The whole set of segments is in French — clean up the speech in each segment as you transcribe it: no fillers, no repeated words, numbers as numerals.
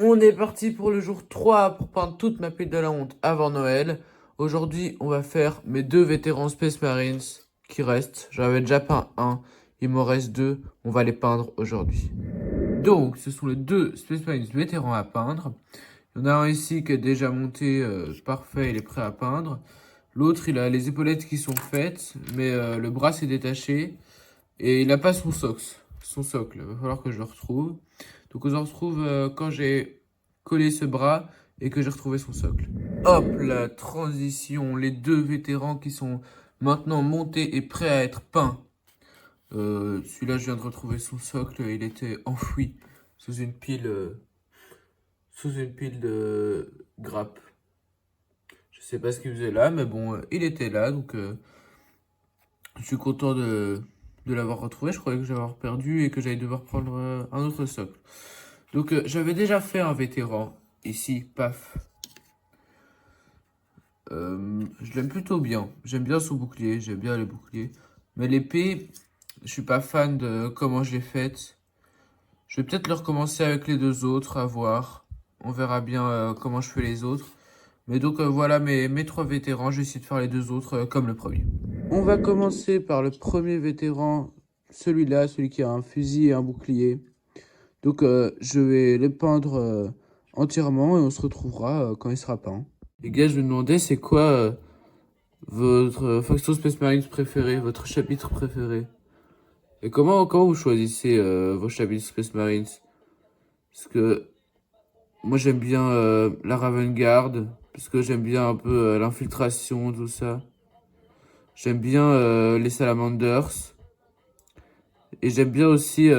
On est parti pour le jour 3 pour peindre toute ma pile de la honte avant Noël. Aujourd'hui, on va faire mes deux vétérans Space Marines qui restent. J'avais déjà peint un, il m'en reste deux. On va les peindre aujourd'hui. Donc, ce sont les deux Space Marines vétérans à peindre. Il y en a un ici qui est déjà monté, parfait, il est prêt à peindre. L'autre, il a les épaulettes qui sont faites, mais le bras s'est détaché. Et il n'a pas son socle. Il va falloir que je le retrouve. Donc on se retrouve quand j'ai collé ce bras et que j'ai retrouvé son socle. Hop, la transition. Les deux vétérans qui sont maintenant montés et prêts à être peints. Celui-là, je viens de retrouver son socle. Il était enfoui sous une pile de grappes. Je sais pas ce qu'il faisait là, mais bon, il était là. Donc je suis content de l'avoir retrouvé. Je croyais que j'allais avoir perdu et que j'allais devoir prendre un autre socle. Donc j'avais déjà fait un vétéran. Ici, paf. Je l'aime plutôt bien. J'aime bien son bouclier. J'aime bien les boucliers. Mais l'épée, je suis pas fan de comment je l'ai faite. Je vais peut-être le recommencer avec les deux autres, à voir. On verra bien comment je fais les autres. Mais donc voilà mes trois vétérans. Je vais essayer de faire les deux autres comme le premier. On va commencer par le premier vétéran. Celui-là, celui qui a un fusil et un bouclier. Donc je vais les peindre entièrement et on se retrouvera quand il sera peint. Les gars, je me demandais c'est quoi votre faction Space Marines préférée, votre chapitre préféré. Et comment vous choisissez vos chapitres Space Marines? Parce que moi j'aime bien la Raven Guard, parce que j'aime bien un peu l'infiltration, tout ça. J'aime bien les Salamanders. Et j'aime bien aussi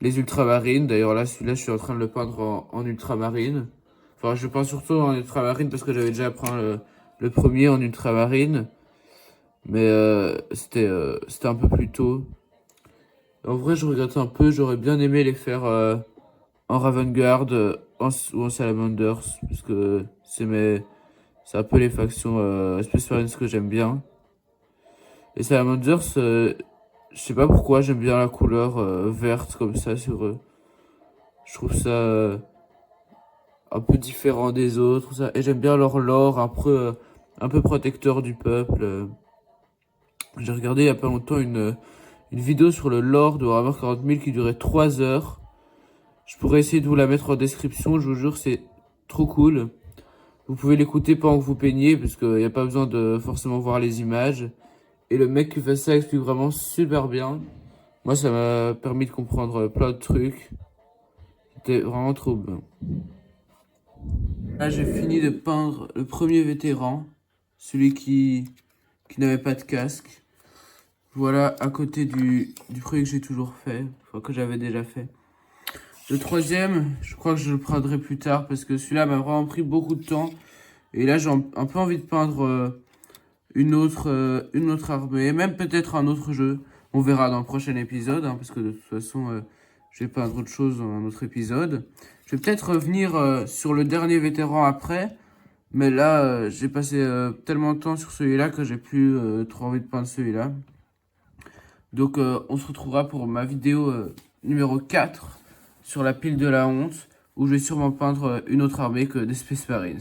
les ultramarines. D'ailleurs là, celui-là, je suis en train de le peindre en ultramarine. Enfin, je peins surtout en ultramarine parce que j'avais déjà peint le premier en ultramarine. Mais c'était un peu plus tôt. En vrai, je regrette un peu. J'aurais bien aimé les faire en Ravengard ou en Salamanders. Parce que c'est un peu les factions Space Marines que j'aime bien. Les Salamanders, je sais pas pourquoi, j'aime bien la couleur verte comme ça sur eux. Je trouve ça un peu différent des autres, ça. Et j'aime bien leur lore un peu protecteur du peuple. J'ai regardé il y a pas longtemps une vidéo sur le lore de Warhammer 40 000 qui durait 3 heures. Je pourrais essayer de vous la mettre en description, je vous jure, c'est trop cool. Vous pouvez l'écouter pendant que vous peignez, parce qu'il n'y a pas besoin de forcément voir les images. Et le mec qui fait ça explique vraiment super bien. Moi, ça m'a permis de comprendre plein de trucs. C'était vraiment trop bien. Là, j'ai fini de peindre le premier vétéran, celui qui n'avait pas de casque. Voilà, à côté du premier que j'ai toujours fait, enfin que j'avais déjà fait. Le troisième, je crois que je le prendrai plus tard parce que celui-là m'a vraiment pris beaucoup de temps. Et là, j'ai un peu envie de peindre une autre armée, même peut-être un autre jeu. On verra dans le prochain épisode, hein, parce que de toute façon, je vais peindre autre chose dans un autre épisode. Je vais peut-être revenir sur le dernier vétéran après. Mais là, j'ai passé tellement de temps sur celui-là que j'ai plus trop envie de peindre celui-là. Donc, on se retrouvera pour ma vidéo numéro 4 sur la pile de la honte, où je vais sûrement peindre une autre armée que des Space Marines.